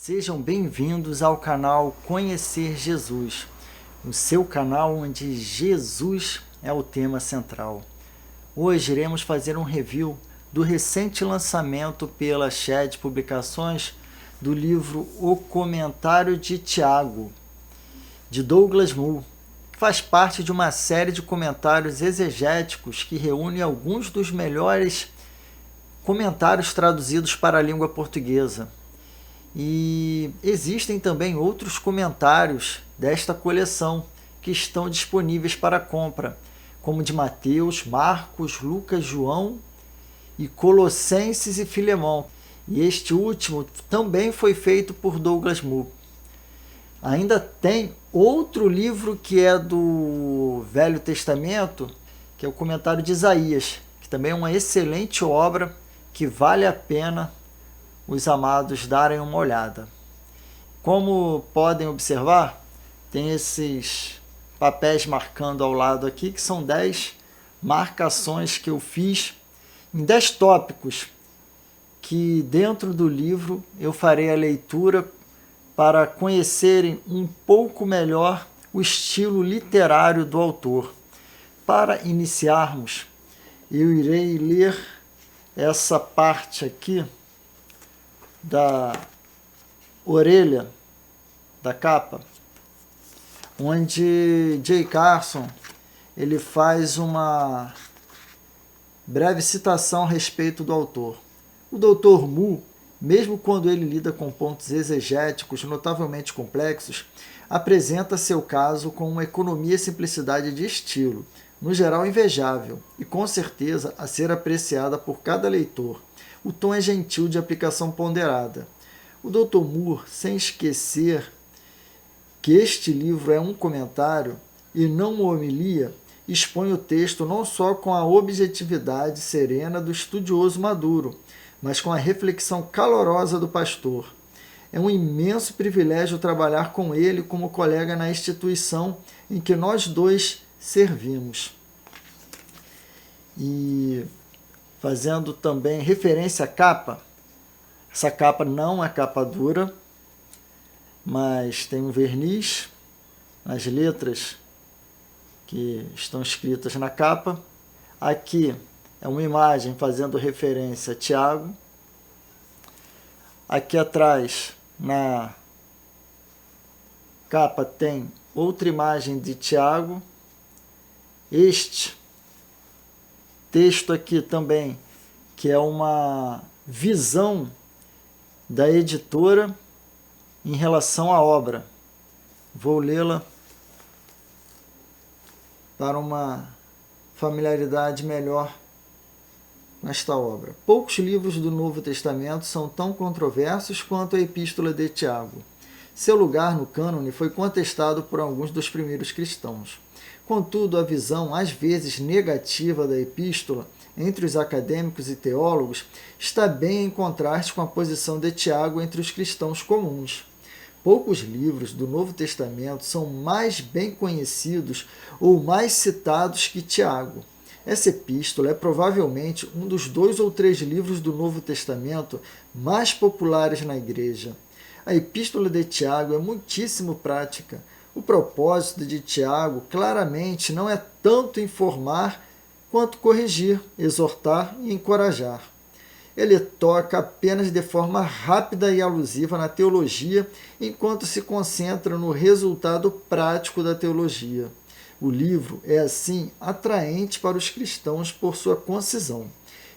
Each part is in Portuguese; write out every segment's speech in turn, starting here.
Sejam bem-vindos ao canal Conhecer Jesus, o seu canal onde Jesus é o tema central. Hoje iremos fazer um review do recente lançamento pela Shed Publicações do livro O Comentário de Tiago, de Douglas Moo, que faz parte de uma série de comentários exegéticos que reúne alguns dos melhores comentários traduzidos para a língua portuguesa. E existem também outros comentários desta coleção que estão disponíveis para compra, como de Mateus, Marcos, Lucas, João e Colossenses e Filemão. E este último também foi feito por Douglas Moo. Ainda tem outro livro que é do Velho Testamento, que é o Comentário de Isaías, que também é uma excelente obra que vale a pena os amados darem uma olhada. Como podem observar, tem esses papéis marcando ao lado aqui, que são 10 marcações que eu fiz em 10 tópicos que dentro do livro eu farei a leitura para conhecerem um pouco melhor o estilo literário do autor. Para iniciarmos, eu irei ler essa parte aqui da orelha da capa, onde J. Carson ele faz uma breve citação a respeito do autor. O Dr. Moo, mesmo quando ele lida com pontos exegéticos notavelmente complexos, apresenta seu caso com uma economia e simplicidade de estilo, no geral invejável, e com certeza a ser apreciada por cada leitor. O tom é gentil, de aplicação ponderada. O Dr. Moo, sem esquecer que este livro é um comentário e não uma homilia, expõe o texto não só com a objetividade serena do estudioso maduro, mas com a reflexão calorosa do pastor. É um imenso privilégio trabalhar com ele como colega na instituição em que nós dois servimos. E fazendo também referência à capa, essa capa não é capa dura, mas tem um verniz nas letras que estão escritas na capa. Aqui é uma imagem fazendo referência a Tiago. Aqui atrás, na capa, tem outra imagem de Tiago. Este texto aqui também, que é uma visão da editora em relação à obra. Vou lê-la para uma familiaridade melhor com esta obra. Poucos livros do Novo Testamento são tão controversos quanto a Epístola de Tiago. Seu lugar no cânone foi contestado por alguns dos primeiros cristãos. Contudo, a visão, às vezes negativa, da epístola entre os acadêmicos e teólogos está bem em contraste com a posição de Tiago entre os cristãos comuns. Poucos livros do Novo Testamento são mais bem conhecidos ou mais citados que Tiago. Essa epístola é provavelmente um dos 2 ou 3 livros do Novo Testamento mais populares na Igreja. A epístola de Tiago é muitíssimo prática. O propósito de Tiago claramente não é tanto informar quanto corrigir, exortar e encorajar. Ele toca apenas de forma rápida e alusiva na teologia, enquanto se concentra no resultado prático da teologia. O livro é, assim, atraente para os cristãos por sua concisão.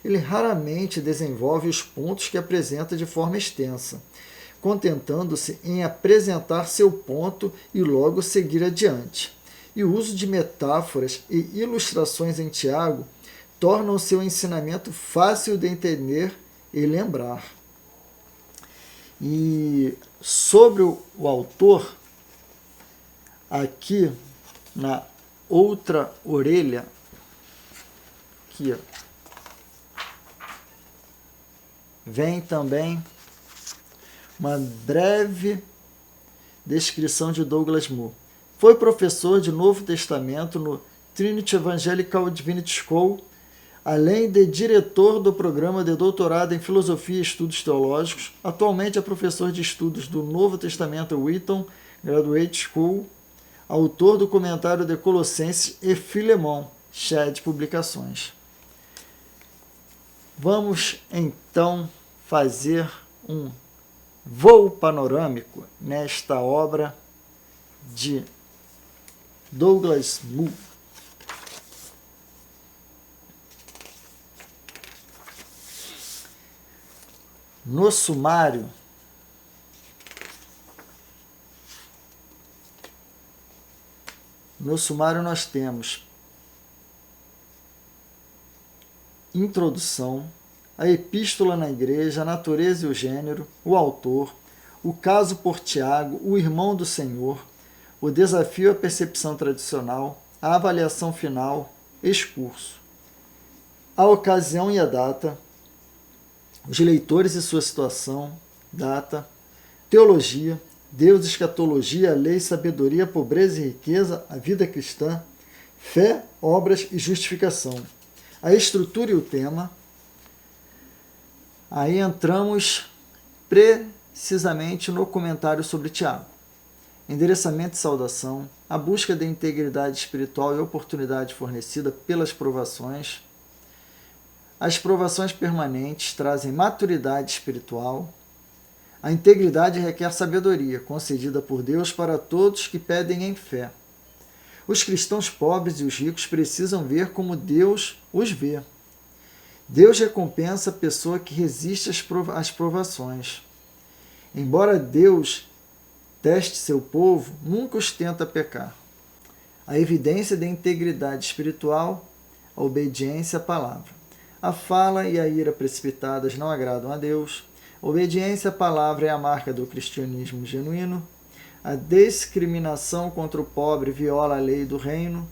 Ele raramente desenvolve os pontos que apresenta de forma extensa, contentando-se em apresentar seu ponto e logo seguir adiante. E o uso de metáforas e ilustrações em Tiago torna o seu ensinamento fácil de entender e lembrar. E sobre o autor, aqui na outra orelha, aqui, vem também uma breve descrição de Douglas Moo. Foi professor de Novo Testamento no Trinity Evangelical Divinity School, Além de diretor do programa de doutorado em Filosofia e Estudos Teológicos, atualmente é professor de estudos do Novo Testamento Wheaton Graduate School, autor do comentário de Colossenses e Filemon, Shed Publicações. Vamos então fazer um voo panorâmico nesta obra de Douglas Moo. No sumário, nós temos introdução, a epístola na igreja, a natureza e o gênero, o autor, o caso por Tiago, o irmão do Senhor, o desafio à percepção tradicional, a avaliação final, excurso, a ocasião e a data, os leitores e sua situação, data, teologia, Deus, escatologia, lei, sabedoria, pobreza e riqueza, a vida cristã, fé, obras e justificação. A estrutura e o tema. Aí entramos precisamente no comentário sobre Tiago. Endereçamento e saudação, a busca da integridade espiritual e oportunidade fornecida pelas provações. As provações permanentes trazem maturidade espiritual. A integridade requer sabedoria, concedida por Deus para todos que pedem em fé. Os cristãos pobres e os ricos precisam ver como Deus os vê. Deus recompensa a pessoa que resiste às provações. Embora Deus teste seu povo, nunca os tenta pecar. A evidência da integridade espiritual, a obediência à palavra. A fala e a ira precipitadas não agradam a Deus. A obediência à palavra é a marca do cristianismo genuíno. A discriminação contra o pobre viola a lei do reino.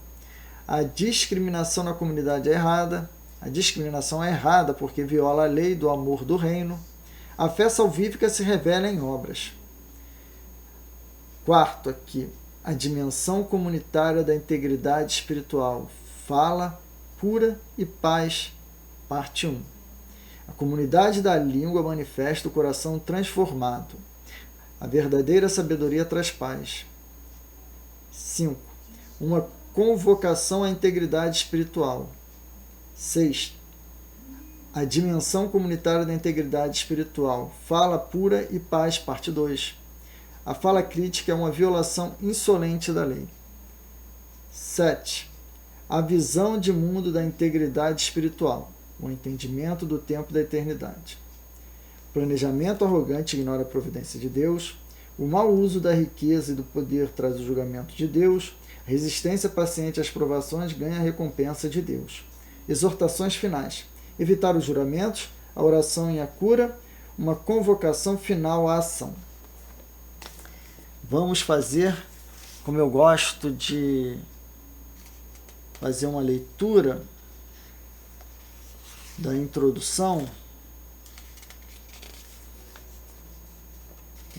A discriminação na comunidade é errada. A discriminação é errada porque viola a lei do amor do reino. A fé salvífica se revela em obras. Quarto aqui, a dimensão comunitária da integridade espiritual. Fala, cura e paz. Parte 1. A comunidade da língua manifesta o coração transformado. A verdadeira sabedoria traz paz. 5. Uma convocação à integridade espiritual. 6. A dimensão comunitária da integridade espiritual. Fala pura e paz, parte 2. A fala crítica é uma violação insolente da lei. 7. A visão de mundo da integridade espiritual. O entendimento do tempo da eternidade. Planejamento arrogante ignora a providência de Deus. O mau uso da riqueza e do poder traz o julgamento de Deus. A resistência paciente às provações ganha a recompensa de Deus. Exortações finais. Evitar os juramentos, a oração e a cura, uma convocação final à ação. Vamos fazer, como eu gosto de fazer uma leitura da introdução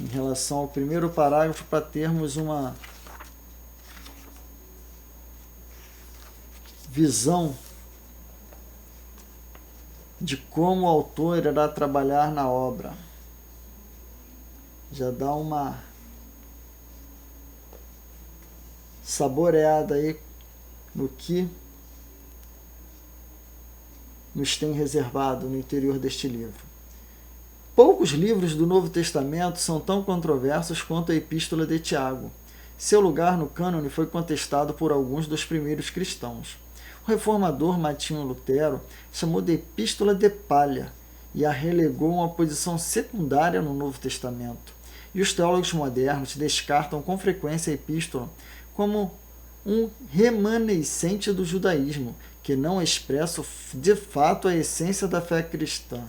em relação ao primeiro parágrafo para termos uma visão de como o autor irá trabalhar na obra. Já dá uma saboreada aí no que nos tem reservado no interior deste livro. Poucos livros do Novo Testamento são tão controversos quanto a Epístola de Tiago. Seu lugar no cânone foi contestado por alguns dos primeiros cristãos. O reformador Martinho Lutero chamou de Epístola de Palha e a relegou a uma posição secundária no Novo Testamento. E os teólogos modernos descartam com frequência a Epístola como um remanescente do judaísmo, que não expressa de fato a essência da fé cristã.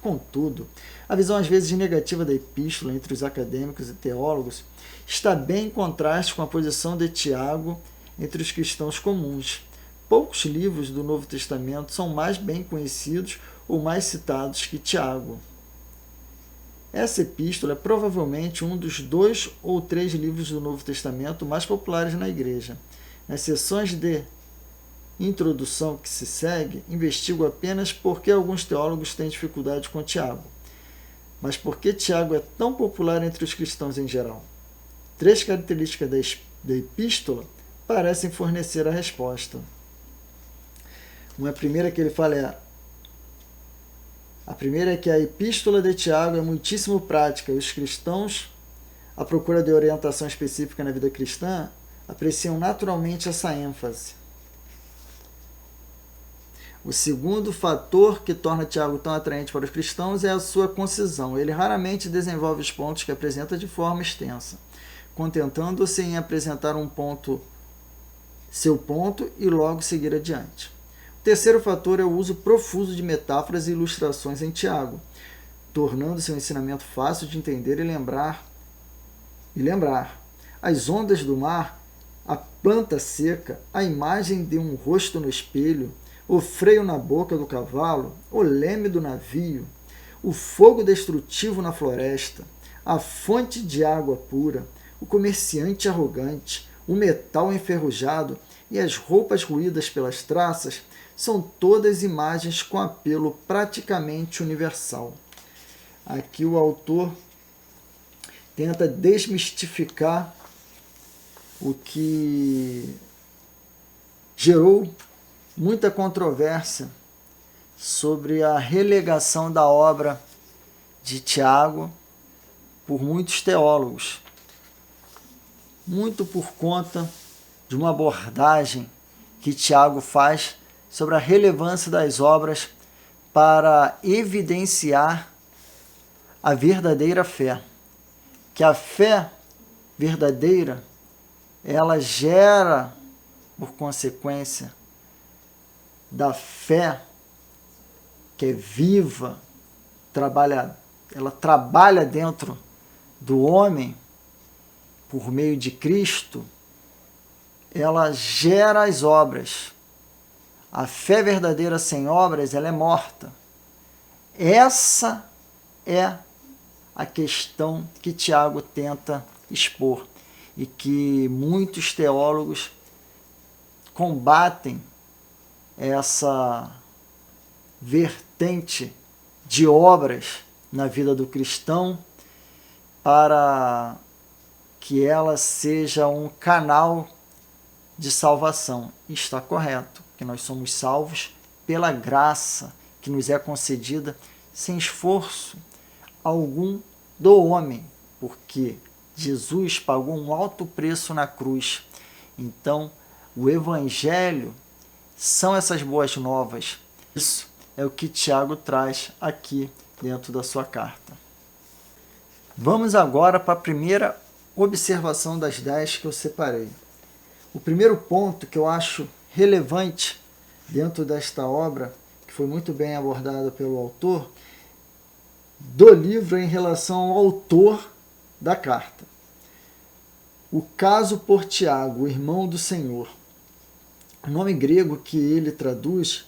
Contudo, a visão às vezes negativa da epístola entre os acadêmicos e teólogos está bem em contraste com a posição de Tiago entre os cristãos comuns. Poucos livros do Novo Testamento são mais bem conhecidos ou mais citados que Tiago. Essa epístola é provavelmente um dos 2 ou 3 livros do Novo Testamento mais populares na Igreja. Nas sessões de introdução que se segue, investigo apenas por que alguns teólogos têm dificuldade com Tiago. Mas por que Tiago é tão popular entre os cristãos em geral? 3 características da epístola parecem fornecer a resposta. Uma primeira que ele fala a primeira é que a epístola de Tiago é muitíssimo prática e os cristãos, à procura de orientação específica na vida cristã, apreciam naturalmente essa ênfase. O segundo fator que torna Tiago tão atraente para os cristãos é a sua concisão. Ele raramente desenvolve os pontos que apresenta de forma extensa, contentando-se em apresentar seu ponto e logo seguir adiante. O terceiro fator é o uso profuso de metáforas e ilustrações em Tiago, tornando seu ensinamento fácil de entender e lembrar. As ondas do mar, a planta seca, a imagem de um rosto no espelho, o freio na boca do cavalo, o leme do navio, o fogo destrutivo na floresta, a fonte de água pura, o comerciante arrogante, o metal enferrujado e as roupas ruídas pelas traças são todas imagens com apelo praticamente universal. Aqui o autor tenta desmistificar o que gerou muita controvérsia sobre a relegação da obra de Tiago por muitos teólogos, muito por conta de uma abordagem que Tiago faz sobre a relevância das obras para evidenciar a verdadeira fé. Que a fé verdadeira, ela gera, por consequência, da fé que é viva, ela trabalha dentro do homem por meio de Cristo, ela gera as obras. A fé verdadeira sem obras, ela é morta. Essa é a questão que Tiago tenta expor e que muitos teólogos combatem essa vertente de obras na vida do cristão para que ela seja um canal de salvação. E está correto, que nós somos salvos pela graça que nos é concedida sem esforço algum do homem, porque Jesus pagou um alto preço na cruz. Então, o Evangelho são essas boas novas. Isso é o que Tiago traz aqui dentro da sua carta. Vamos agora para a primeira observação das 10 que eu separei. O primeiro ponto que eu acho relevante dentro desta obra, que foi muito bem abordada pelo autor, do livro em relação ao autor da carta. O caso por Tiago, o irmão do Senhor. O nome grego que ele traduz,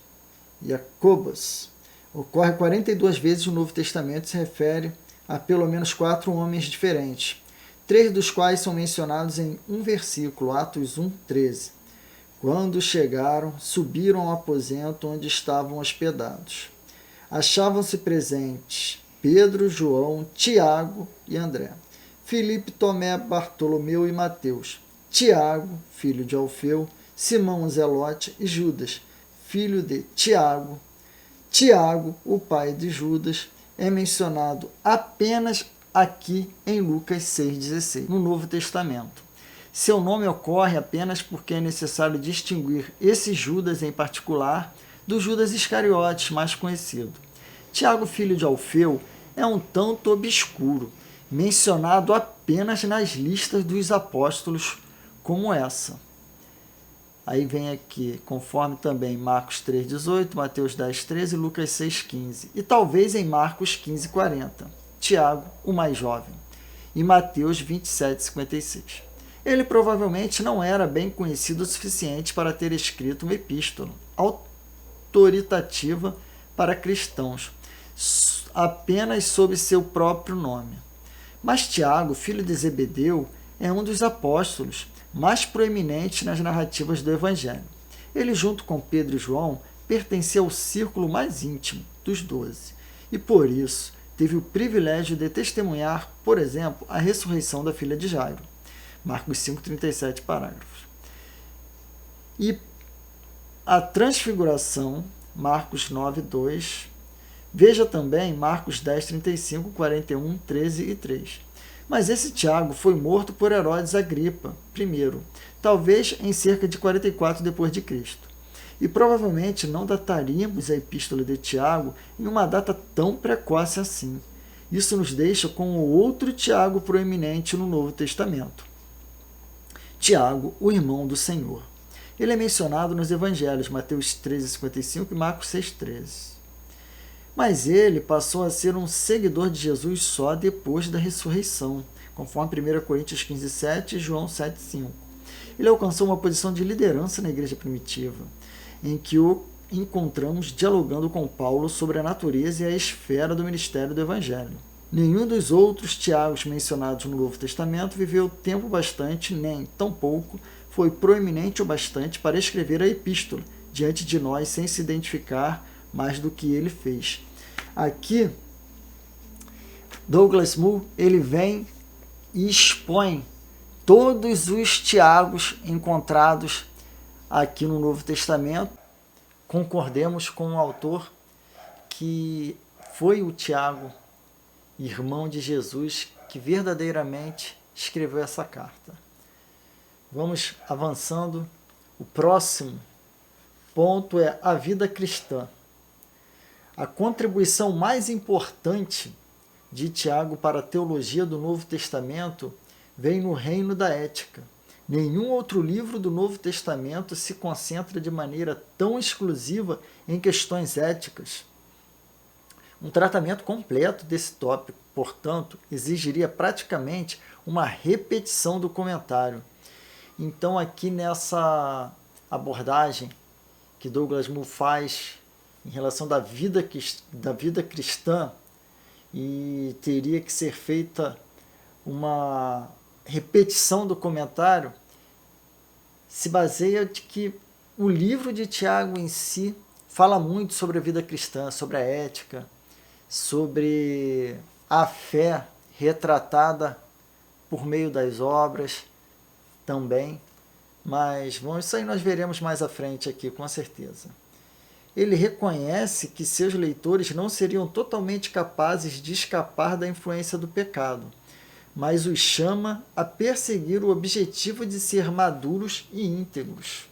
Jacobos, ocorre 42 vezes no Novo Testamento e se refere a pelo menos 4 homens diferentes, 3 dos quais são mencionados em um versículo, Atos 1:13. Quando chegaram, subiram ao aposento onde estavam hospedados. Achavam-se presentes Pedro, João, Tiago e André, Filipe, Tomé, Bartolomeu e Mateus, Tiago, filho de Alfeu, Simão Zelote e Judas, filho de Tiago. Tiago, o pai de Judas, é mencionado apenas aqui em Lucas 6,16, no Novo Testamento. Seu nome ocorre apenas porque é necessário distinguir esse Judas em particular do Judas Iscariotes, mais conhecido. Tiago, filho de Alfeu, é um tanto obscuro, mencionado apenas nas listas dos apóstolos como essa. Aí vem aqui, conforme também Marcos 3,18, Mateus 10,13 e Lucas 6,15. E talvez em Marcos 15,40. Tiago, o mais jovem. E Mateus 27,56. Ele provavelmente não era bem conhecido o suficiente para ter escrito uma epístola autoritativa para cristãos, apenas sob seu próprio nome. Mas Tiago, filho de Zebedeu, é um dos apóstolos mais proeminentes nas narrativas do Evangelho. Ele, junto com Pedro e João, pertencia ao círculo mais íntimo dos 12 e, por isso, teve o privilégio de testemunhar, por exemplo, a ressurreição da filha de Jairo. Marcos 5, 37 parágrafos. E a transfiguração, Marcos 9, 2. Veja também Marcos 10, 35, 41, 13 e 3. Mas esse Tiago foi morto por Herodes Agripa I, talvez em cerca de 44 d.C. E provavelmente não dataríamos a epístola de Tiago em uma data tão precoce assim. Isso nos deixa com o outro Tiago proeminente no Novo Testamento. Tiago, o irmão do Senhor. Ele é mencionado nos evangelhos, Mateus 13,55 e Marcos 6,13. Mas ele passou a ser um seguidor de Jesus só depois da ressurreição, conforme 1 Coríntios 15,7 e João 7,5. Ele alcançou uma posição de liderança na igreja primitiva, em que o encontramos dialogando com Paulo sobre a natureza e a esfera do ministério do Evangelho. Nenhum dos outros Tiagos mencionados no Novo Testamento viveu tempo bastante, nem, tampouco, foi proeminente o bastante para escrever a epístola diante de nós sem se identificar mais do que ele fez. Aqui, Douglas Moo, ele vem e expõe todos os Tiagos encontrados aqui no Novo Testamento. Concordemos com o autor que foi o Tiago, irmão de Jesus, que verdadeiramente escreveu essa carta. Vamos avançando. O próximo ponto é a vida cristã. A contribuição mais importante de Tiago para a teologia do Novo Testamento vem no reino da ética. Nenhum outro livro do Novo Testamento se concentra de maneira tão exclusiva em questões éticas. Um tratamento completo desse tópico, portanto, exigiria praticamente uma repetição do comentário. Então, aqui nessa abordagem que Douglas Moo faz em relação da vida cristã, e teria que ser feita uma repetição do comentário, se baseia de que o livro de Tiago em si fala muito sobre a vida cristã, sobre a ética, sobre a fé retratada por meio das obras também, mas isso aí nós veremos mais à frente aqui, com certeza. Ele reconhece que seus leitores não seriam totalmente capazes de escapar da influência do pecado, mas os chama a perseguir o objetivo de ser maduros e íntegros.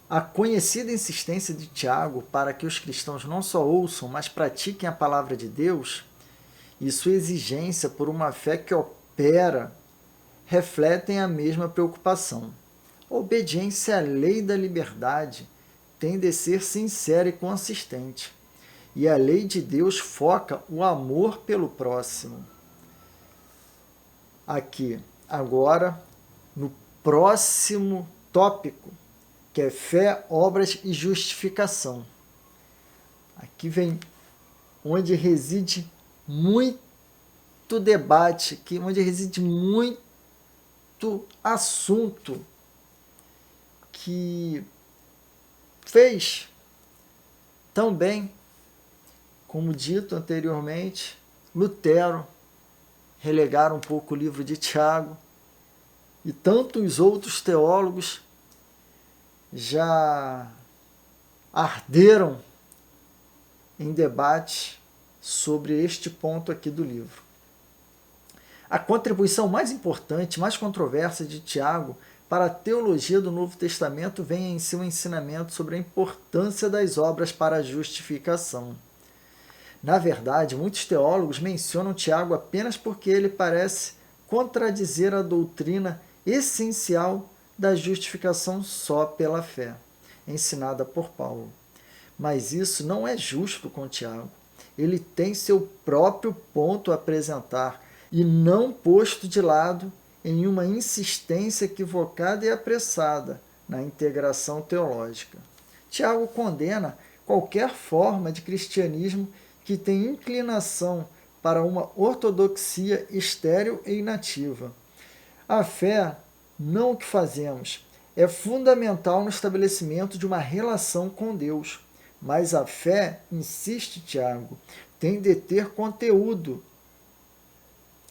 A conhecida insistência de Tiago para que os cristãos não só ouçam, mas pratiquem a palavra de Deus, e sua exigência por uma fé que opera, refletem a mesma preocupação. A obediência à lei da liberdade tem de ser sincera e consistente. E a lei de Deus foca o amor pelo próximo. Aqui, agora, no próximo tópico, que é fé, obras e justificação. Aqui vem onde reside muito debate, onde reside muito assunto que fez também, como dito anteriormente, Lutero relegar um pouco o livro de Tiago, e tantos outros teólogos já arderam em debate sobre este ponto aqui do livro. A contribuição mais importante, mais controversa de Tiago para a teologia do Novo Testamento vem em seu ensinamento sobre a importância das obras para a justificação. Na verdade, muitos teólogos mencionam Tiago apenas porque ele parece contradizer a doutrina essencial da justificação só pela fé, ensinada por Paulo. Mas isso não é justo com Tiago. Ele tem seu próprio ponto a apresentar e não posto de lado em uma insistência equivocada e apressada na integração teológica. Tiago condena qualquer forma de cristianismo que tem inclinação para uma ortodoxia estéril e inativa. A fé não o que fazemos. É fundamental no estabelecimento de uma relação com Deus. Mas a fé, insiste Tiago, tem de ter conteúdo.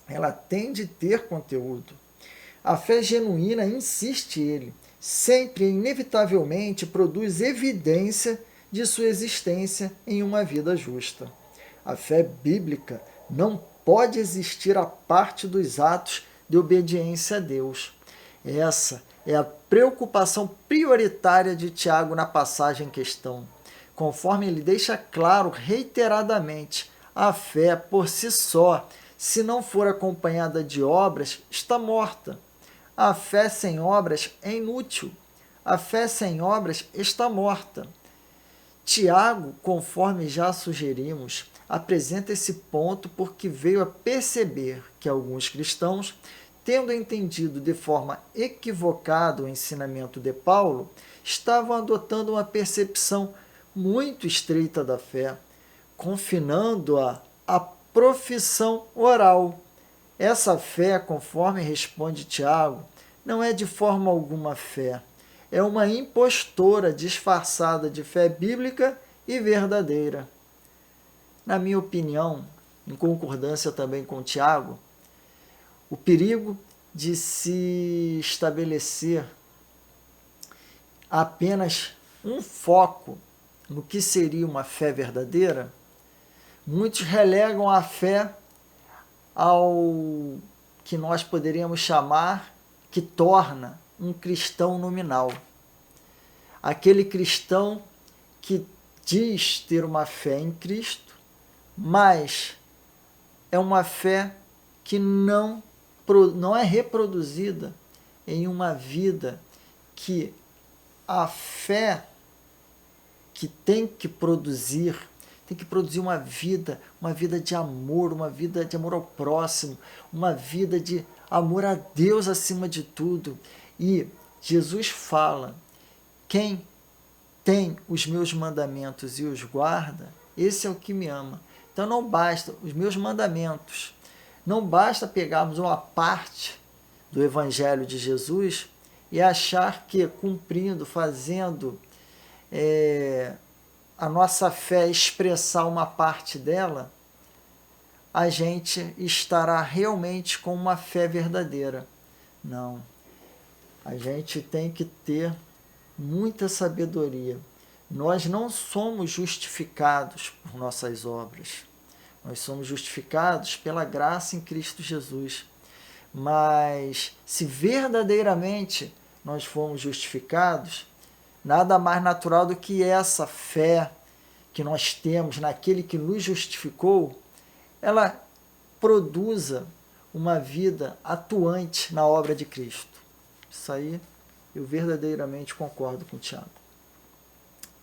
Ela tem de ter conteúdo. A fé genuína, insiste ele, sempre e inevitavelmente produz evidência de sua existência em uma vida justa. A fé bíblica não pode existir à parte dos atos de obediência a Deus. Essa é a preocupação prioritária de Tiago na passagem em questão. Conforme ele deixa claro reiteradamente, a fé por si só, se não for acompanhada de obras, está morta. A fé sem obras é inútil. A fé sem obras está morta. Tiago, conforme já sugerimos, apresenta esse ponto porque veio a perceber que alguns cristãos, tendo entendido de forma equivocada o ensinamento de Paulo, estavam adotando uma percepção muito estreita da fé, confinando-a à profissão oral. Essa fé, conforme responde Tiago, não é de forma alguma fé. É uma impostora disfarçada de fé bíblica e verdadeira. Na minha opinião, em concordância também com Tiago, o perigo de se estabelecer apenas um foco no que seria uma fé verdadeira, muitos relegam a fé ao que nós poderíamos chamar, que torna um cristão nominal. Aquele cristão que diz ter uma fé em Cristo, mas é uma fé que não é reproduzida em uma vida que a fé que tem que produzir uma vida de amor, uma vida de amor ao próximo, uma vida de amor a Deus acima de tudo. E Jesus fala, quem tem os meus mandamentos e os guarda, esse é o que me ama. Então não basta os meus mandamentos, não basta pegarmos uma parte do Evangelho de Jesus e achar que cumprindo, fazendo a nossa fé expressar uma parte dela, a gente estará realmente com uma fé verdadeira. Não. A gente tem que ter muita sabedoria. Nós não somos justificados por nossas obras. Nós somos justificados pela graça em Cristo Jesus. Mas se verdadeiramente nós fomos justificados, nada mais natural do que essa fé que nós temos naquele que nos justificou, ela produza uma vida atuante na obra de Cristo. Isso aí eu verdadeiramente concordo com o Tiago.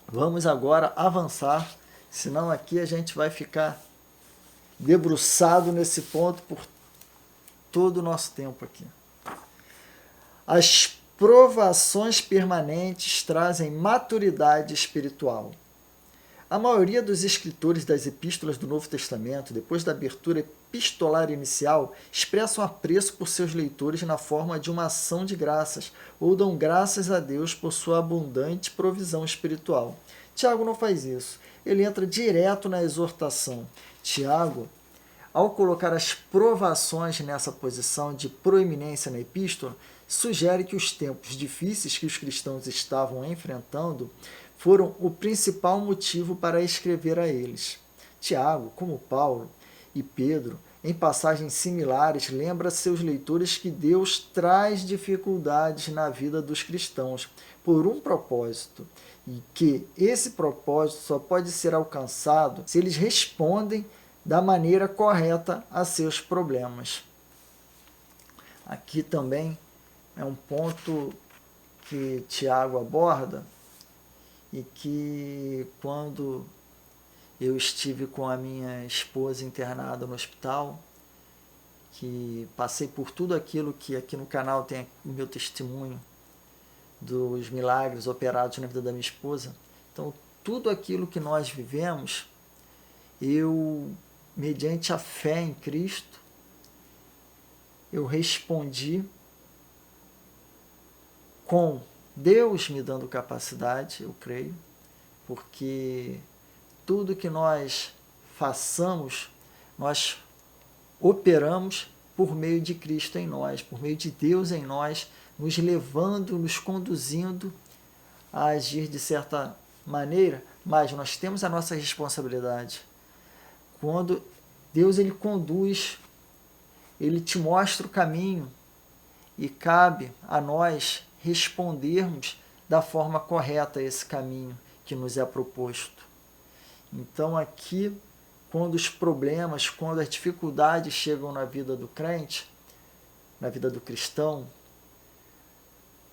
Vamos agora avançar, senão aqui a gente vai ficar debruçado nesse ponto por todo o nosso tempo aqui. As provações permanentes trazem maturidade espiritual. A maioria dos escritores das epístolas do Novo Testamento, depois da abertura epistolar inicial, expressam apreço por seus leitores na forma de uma ação de graças, ou dão graças a Deus por sua abundante provisão espiritual. Tiago não faz isso. Ele entra direto na exortação. Tiago, ao colocar as provações nessa posição de proeminência na epístola, sugere que os tempos difíceis que os cristãos estavam enfrentando foram o principal motivo para escrever a eles. Tiago, como Paulo e Pedro, em passagens similares, lembra a seus leitores que Deus traz dificuldades na vida dos cristãos por um propósito, e que esse propósito só pode ser alcançado se eles respondem da maneira correta a seus problemas. Aqui também é um ponto que Tiago aborda e que quando eu estive com a minha esposa internada no hospital, que passei por tudo aquilo que aqui no canal tem o meu testemunho dos milagres operados na vida da minha esposa. Então, tudo aquilo que nós vivemos, eu, mediante a fé em Cristo, eu respondi com Deus me dando capacidade, eu creio, porque tudo que nós façamos, nós operamos por meio de Cristo em nós, por meio de Deus em nós, nos levando, nos conduzindo a agir de certa maneira, mas nós temos a nossa responsabilidade. Quando Deus ele conduz, ele te mostra o caminho e cabe a nós respondermos da forma correta a esse caminho que nos é proposto. Então aqui, quando os problemas, quando as dificuldades chegam na vida do crente, na vida do cristão,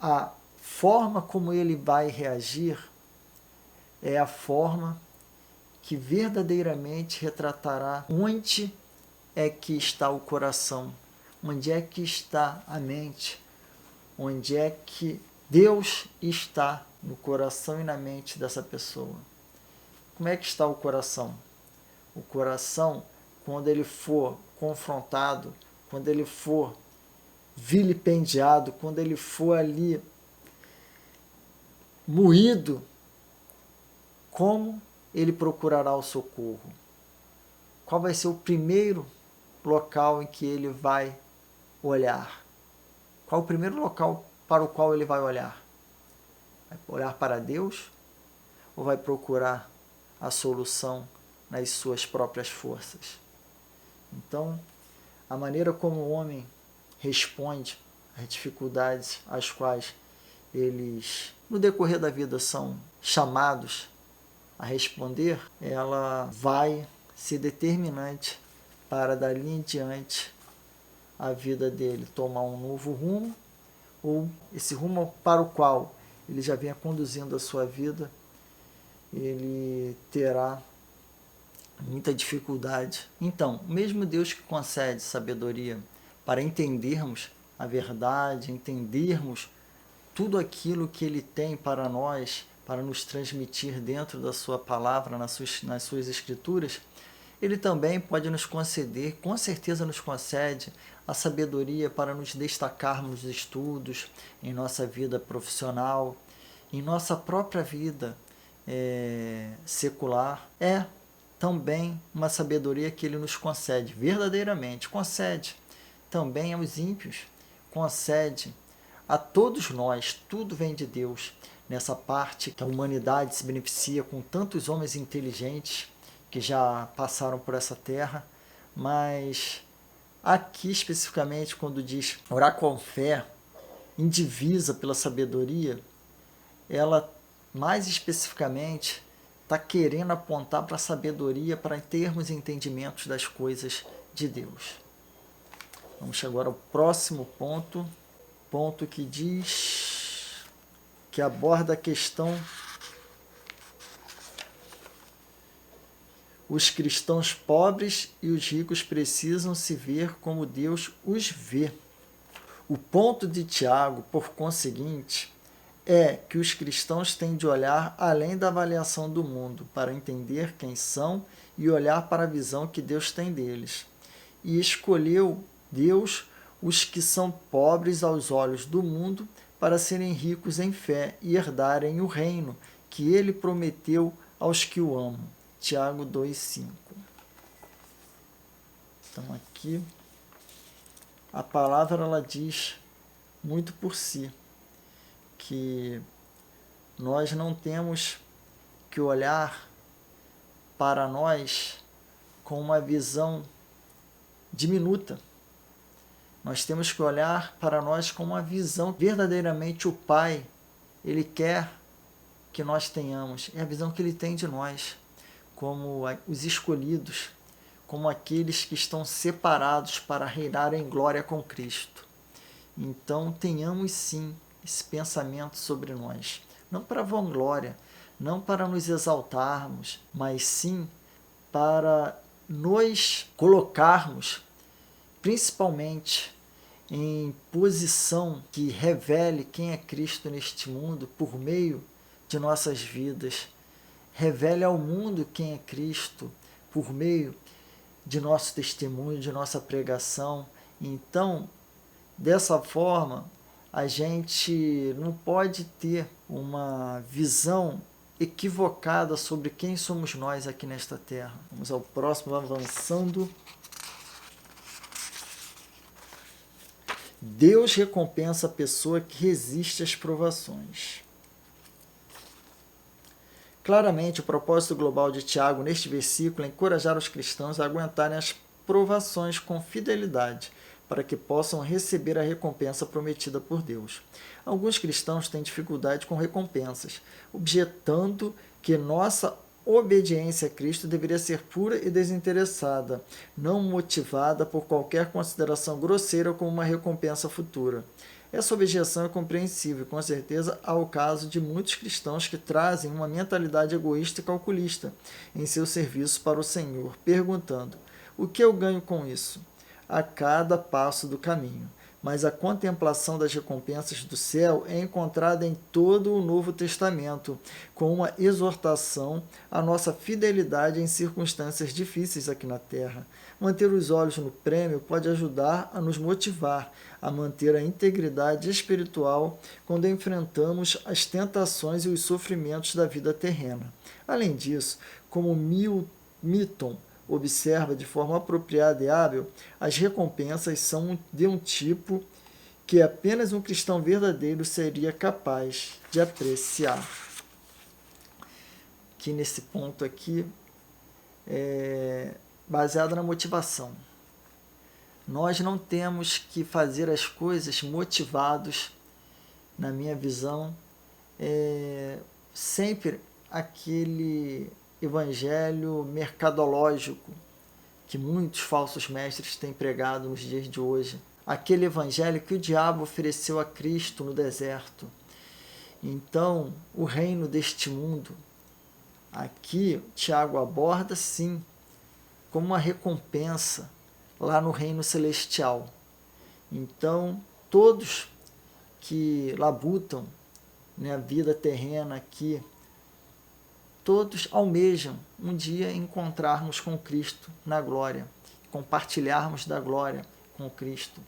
a forma como ele vai reagir é a forma que verdadeiramente retratará onde é que está o coração, onde é que está a mente, onde é que Deus está no coração e na mente dessa pessoa. Como é que está o coração? O coração, quando ele for confrontado, quando ele for vilipendiado, quando ele for ali moído, como ele procurará o socorro? Qual vai ser o primeiro local em que ele vai olhar? Qual o primeiro local para o qual ele vai olhar? Vai olhar para Deus ou vai procurar a solução nas suas próprias forças? Então, a maneira como o homem responde às dificuldades às quais eles, no decorrer da vida, são chamados a responder, ela vai ser determinante para dali em diante a vida dele tomar um novo rumo, ou esse rumo para o qual ele já vinha conduzindo a sua vida, ele terá muita dificuldade. Então, o mesmo Deus que concede sabedoria para entendermos a verdade, entendermos tudo aquilo que Ele tem para nós, para nos transmitir dentro da sua palavra, nas suas escrituras, Ele também pode nos conceder, com certeza nos concede, a sabedoria para nos destacarmos nos estudos, em nossa vida profissional, em nossa própria vida secular. É também uma sabedoria que Ele nos concede, verdadeiramente concede também aos ímpios, concede a todos nós, tudo vem de Deus. Nessa parte que a humanidade se beneficia com tantos homens inteligentes que já passaram por essa terra, mas aqui especificamente quando diz orar com fé, indivisa pela sabedoria, ela mais especificamente está querendo apontar para a sabedoria, para termos entendimentos das coisas de Deus. Vamos chegar agora ao próximo ponto que diz, que aborda a questão: os cristãos pobres e os ricos precisam se ver como Deus os vê. O ponto de Tiago, por conseguinte, é que os cristãos têm de olhar além da avaliação do mundo para entender quem são e olhar para a visão que Deus tem deles. E escolheu Deus os que são pobres aos olhos do mundo para serem ricos em fé e herdarem o reino que ele prometeu aos que o amam. Tiago 2,5. Então aqui a palavra ela diz muito por si, que nós não temos que olhar para nós com uma visão diminuta. Nós temos que olhar para nós com uma visão verdadeiramente o Pai, Ele quer que nós tenhamos. É a visão que Ele tem de nós, como os escolhidos, como aqueles que estão separados para reinar em glória com Cristo. Então tenhamos sim esse pensamento sobre nós, não para vanglória, não para nos exaltarmos, mas sim para nos colocarmos principalmente em posição que revele quem é Cristo neste mundo por meio de nossas vidas, revele ao mundo quem é Cristo por meio de nosso testemunho, de nossa pregação. Então, dessa forma, a gente não pode ter uma visão equivocada sobre quem somos nós aqui nesta terra. Vamos ao próximo, avançando. Deus recompensa a pessoa que resiste às provações. Claramente, o propósito global de Tiago neste versículo é encorajar os cristãos a aguentarem as provações com fidelidade, para que possam receber a recompensa prometida por Deus. Alguns cristãos têm dificuldade com recompensas, objetando que nossa obediência a Cristo deveria ser pura e desinteressada, não motivada por qualquer consideração grosseira como uma recompensa futura. Essa objeção é compreensível e, com certeza, há o caso de muitos cristãos que trazem uma mentalidade egoísta e calculista em seu serviço para o Senhor, perguntando: o que eu ganho com isso? A cada passo do caminho. Mas a contemplação das recompensas do céu é encontrada em todo o Novo Testamento, com uma exortação à nossa fidelidade em circunstâncias difíceis aqui na terra. Manter os olhos no prêmio pode ajudar a nos motivar a manter a integridade espiritual quando enfrentamos as tentações e os sofrimentos da vida terrena. Além disso, como Milton observa de forma apropriada e hábil, as recompensas são de um tipo que apenas um cristão verdadeiro seria capaz de apreciar. Que nesse ponto aqui é baseado na motivação. Nós não temos que fazer as coisas motivados, na minha visão, sempre aquele evangelho mercadológico que muitos falsos mestres têm pregado nos dias de hoje. Aquele evangelho que o diabo ofereceu a Cristo no deserto. Então, o reino deste mundo, aqui Tiago aborda sim, como uma recompensa lá no reino celestial. Então, todos que labutam na vida terrena aqui, todos almejam um dia encontrarmos com Cristo na glória, compartilharmos da glória com Cristo.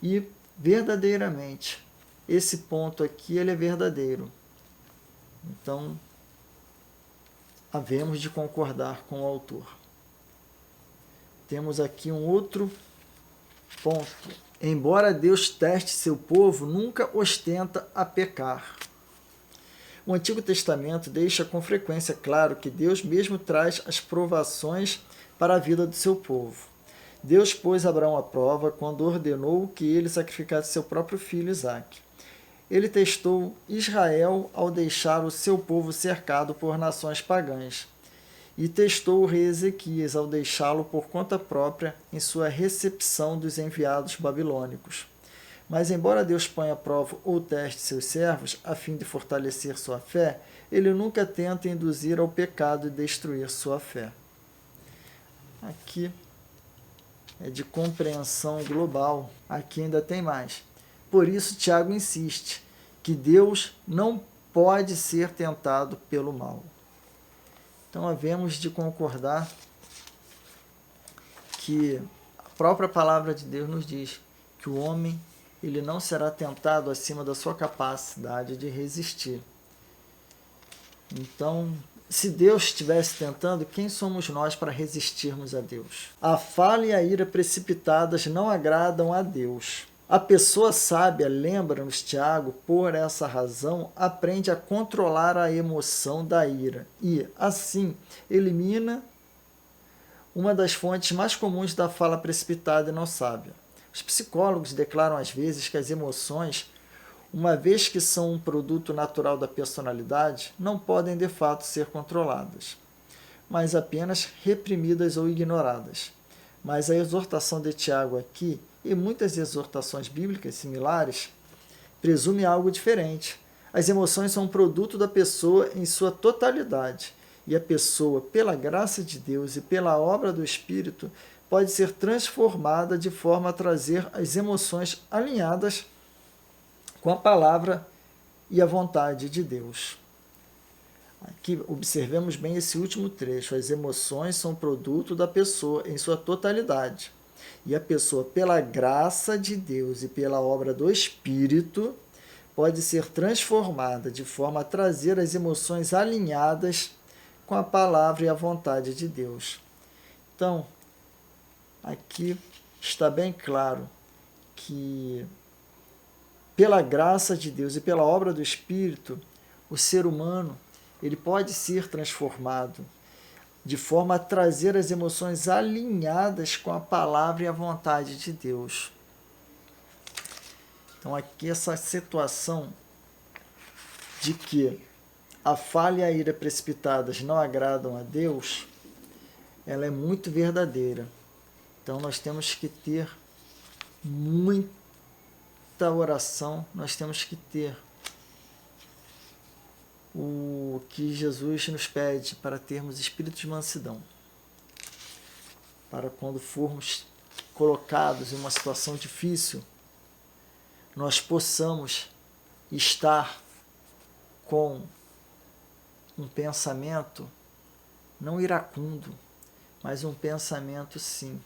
E verdadeiramente, esse ponto aqui ele é verdadeiro. Então, havemos de concordar com o autor. Temos aqui um outro ponto. Embora Deus teste seu povo, nunca ostenta a pecar. O Antigo Testamento deixa com frequência claro que Deus mesmo traz as provações para a vida do seu povo. Deus pôs Abraão à prova quando ordenou que ele sacrificasse seu próprio filho Isaque. Ele testou Israel ao deixar o seu povo cercado por nações pagãs. E testou o rei Ezequias ao deixá-lo por conta própria em sua recepção dos enviados babilônicos. Mas, embora Deus ponha à prova ou teste seus servos, a fim de fortalecer sua fé, ele nunca tenta induzir ao pecado e destruir sua fé. Aqui é de compreensão global. Aqui ainda tem mais. Por isso, Tiago insiste que Deus não pode ser tentado pelo mal. Então, havemos de concordar que a própria palavra de Deus nos diz que o homem ele não será tentado acima da sua capacidade de resistir. Então, se Deus estivesse tentando, quem somos nós para resistirmos a Deus? A fala e a ira precipitadas não agradam a Deus. A pessoa sábia, lembra-nos Tiago, por essa razão, aprende a controlar a emoção da ira e, assim, elimina uma das fontes mais comuns da fala precipitada e não sábia. Os psicólogos declaram às vezes que as emoções, uma vez que são um produto natural da personalidade, não podem de fato ser controladas, mas apenas reprimidas ou ignoradas. Mas a exortação de Tiago aqui, e muitas exortações bíblicas similares, presume algo diferente. As emoções são um produto da pessoa em sua totalidade, e a pessoa, pela graça de Deus e pela obra do Espírito, pode ser transformada de forma a trazer as emoções alinhadas com a palavra e a vontade de Deus. Aqui observemos bem esse último trecho. As emoções são produto da pessoa em sua totalidade. E a pessoa, pela graça de Deus e pela obra do Espírito, pode ser transformada de forma a trazer as emoções alinhadas com a palavra e a vontade de Deus. Então, aqui está bem claro que, pela graça de Deus e pela obra do Espírito, o ser humano ele pode ser transformado de forma a trazer as emoções alinhadas com a palavra e a vontade de Deus. Então, aqui essa situação de que a falha e a ira precipitadas não agradam a Deus, ela é muito verdadeira. Então, nós temos que ter muita oração, nós temos que ter o que Jesus nos pede para termos espírito de mansidão, para quando formos colocados em uma situação difícil, nós possamos estar com um pensamento não iracundo, mas um pensamento sim,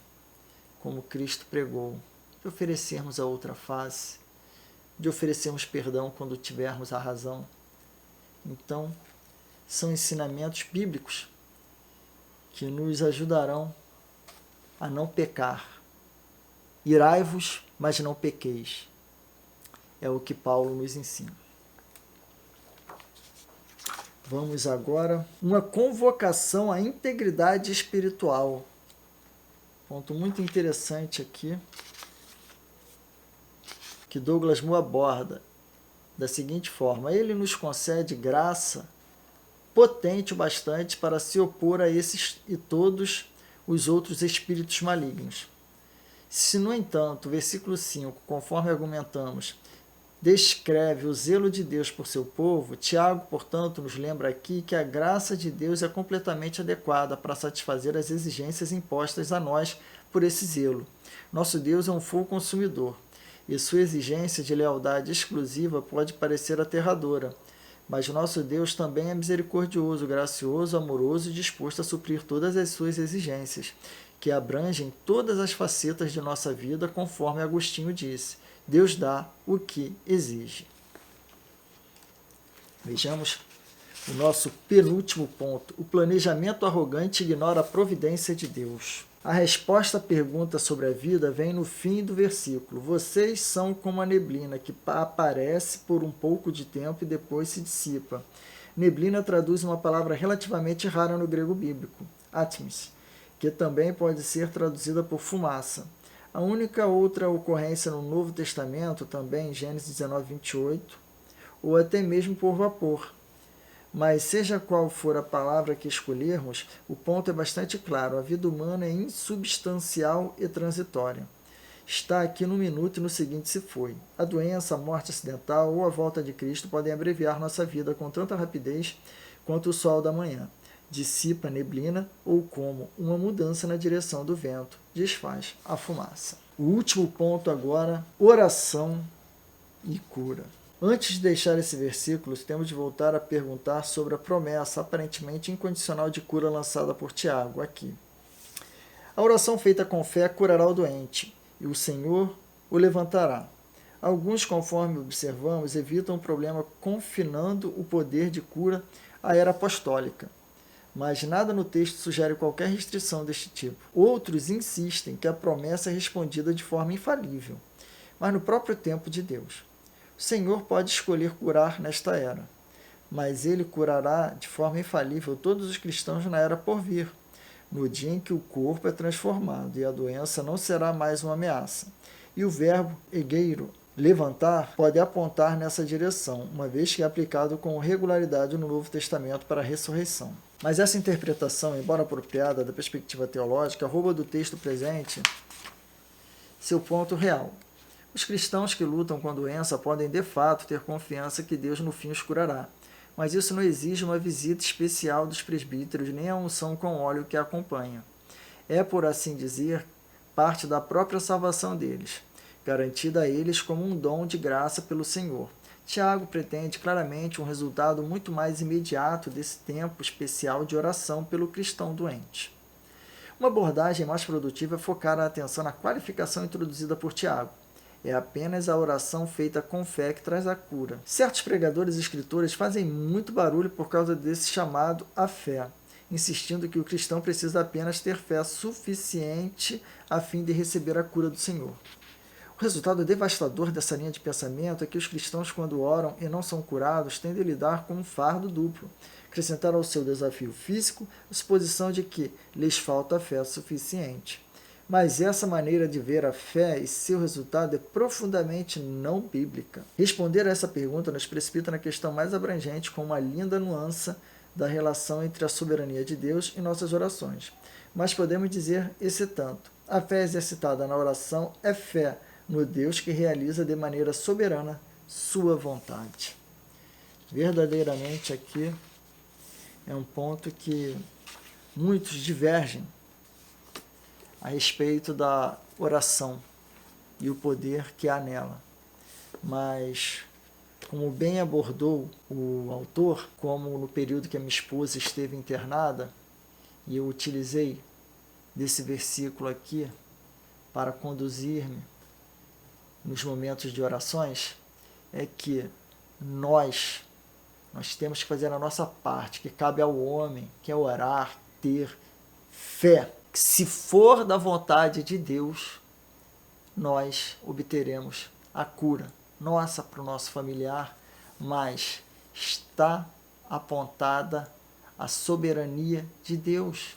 como Cristo pregou, de oferecermos a outra face, de oferecermos perdão quando tivermos a razão. Então, são ensinamentos bíblicos que nos ajudarão a não pecar. Irai-vos, mas não pequeis. É o que Paulo nos ensina. Vamos agora, uma convocação à integridade espiritual. Ponto muito interessante aqui, que Douglas Moo aborda da seguinte forma: ele nos concede graça potente o bastante para se opor a esses e todos os outros espíritos malignos. Se, no entanto, o versículo 5, conforme argumentamos, descreve o zelo de Deus por seu povo, Tiago, portanto, nos lembra aqui que a graça de Deus é completamente adequada para satisfazer as exigências impostas a nós por esse zelo. Nosso Deus é um fogo consumidor, e sua exigência de lealdade exclusiva pode parecer aterradora, mas nosso Deus também é misericordioso, gracioso, amoroso e disposto a suprir todas as suas exigências, que abrangem todas as facetas de nossa vida, conforme Agostinho disse: Deus dá o que exige. Vejamos o nosso penúltimo ponto. O planejamento arrogante ignora a providência de Deus. A resposta à pergunta sobre a vida vem no fim do versículo. Vocês são como a neblina que aparece por um pouco de tempo e depois se dissipa. Neblina traduz uma palavra relativamente rara no grego bíblico, atmis, que também pode ser traduzida por fumaça. A única outra ocorrência no Novo Testamento, também em Gênesis 19, 28, ou até mesmo por vapor. Mas seja qual for a palavra que escolhermos, o ponto é bastante claro: a vida humana é insubstancial e transitória. Está aqui no minuto e no seguinte se foi. A doença, a morte acidental ou a volta de Cristo podem abreviar nossa vida com tanta rapidez quanto o sol da manhã. Dissipa a neblina ou como uma mudança na direção do vento desfaz a fumaça. O último ponto agora, oração e cura. Antes de deixar esse versículo, temos de voltar a perguntar sobre a promessa aparentemente incondicional de cura lançada por Tiago aqui. A oração feita com fé curará o doente, e o Senhor o levantará. Alguns, conforme observamos, evitam o problema confinando o poder de cura à era apostólica, mas nada no texto sugere qualquer restrição deste tipo. Outros insistem que a promessa é respondida de forma infalível, mas no próprio tempo de Deus. O Senhor pode escolher curar nesta era, mas Ele curará de forma infalível todos os cristãos na era por vir, no dia em que o corpo é transformado e a doença não será mais uma ameaça. E o verbo egeiro, levantar, pode apontar nessa direção, uma vez que é aplicado com regularidade no Novo Testamento para a ressurreição. Mas essa interpretação, embora apropriada da perspectiva teológica, rouba do texto presente seu ponto real. Os cristãos que lutam com a doença podem, de fato, ter confiança que Deus no fim os curará, mas isso não exige uma visita especial dos presbíteros nem a unção com óleo que a acompanha. É, por assim dizer, parte da própria salvação deles, garantida a eles como um dom de graça pelo Senhor. Tiago pretende claramente um resultado muito mais imediato desse tempo especial de oração pelo cristão doente. Uma abordagem mais produtiva é focar a atenção na qualificação introduzida por Tiago. É apenas a oração feita com fé que traz a cura. Certos pregadores e escritores fazem muito barulho por causa desse chamado à fé, insistindo que o cristão precisa apenas ter fé suficiente a fim de receber a cura do Senhor. O resultado devastador dessa linha de pensamento é que os cristãos, quando oram e não são curados, tendem a lidar com um fardo duplo, acrescentar ao seu desafio físico a suposição de que lhes falta fé suficiente. Mas essa maneira de ver a fé e seu resultado é profundamente não bíblica. Responder a essa pergunta nos precipita na questão mais abrangente, com uma linda nuance da relação entre a soberania de Deus e nossas orações. Mas podemos dizer esse tanto: a fé exercitada na oração é fé no Deus que realiza de maneira soberana sua vontade. Verdadeiramente aqui é um ponto que muitos divergem a respeito da oração e o poder que há nela. Mas, como bem abordou o autor, como no período que a minha esposa esteve internada, e eu utilizei desse versículo aqui para conduzir-me nos momentos de orações, é que nós temos que fazer a nossa parte, que cabe ao homem, que é orar, ter fé. Se for da vontade de Deus, nós obteremos a cura nossa para o nosso familiar, mas está apontada a soberania de Deus.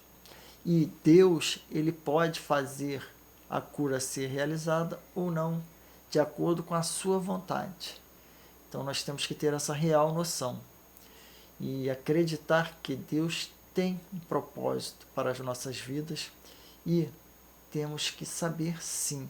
E Deus, ele pode fazer a cura ser realizada ou não, de acordo com a sua vontade. Então nós temos que ter essa real noção e acreditar que Deus tem um propósito para as nossas vidas e temos que saber sim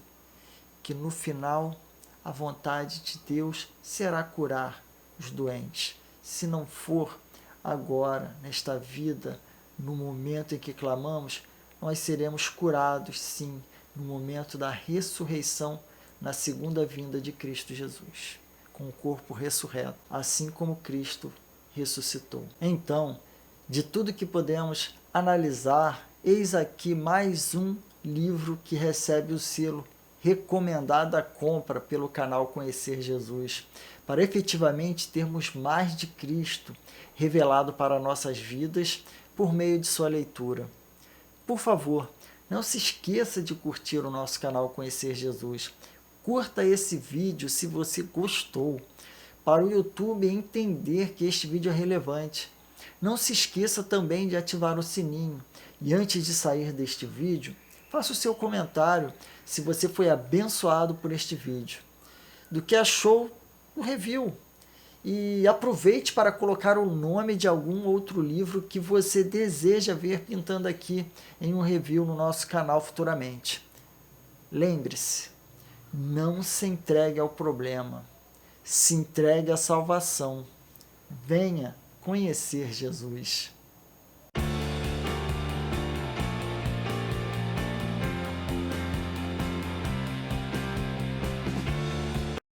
que no final a vontade de Deus será curar os doentes. Se não for agora, nesta vida, no momento em que clamamos, nós seremos curados sim no momento da ressurreição, na segunda vinda de Cristo Jesus, com o corpo ressurreto, assim como Cristo ressuscitou. Então, de tudo que podemos analisar, eis aqui mais um livro que recebe o selo recomendado à compra pelo canal Conhecer Jesus, para efetivamente termos mais de Cristo revelado para nossas vidas por meio de sua leitura. Por favor, não se esqueça de curtir o nosso canal Conhecer Jesus. Curta esse vídeo se você gostou, para o YouTube entender que este vídeo é relevante. Não se esqueça também de ativar o sininho. E antes de sair deste vídeo, faça o seu comentário se você foi abençoado por este vídeo, do que achou no review. E aproveite para colocar o nome de algum outro livro que você deseja ver pintando aqui em um review no nosso canal futuramente. Lembre-se, não se entregue ao problema, se entregue à salvação. Venha conhecer Jesus.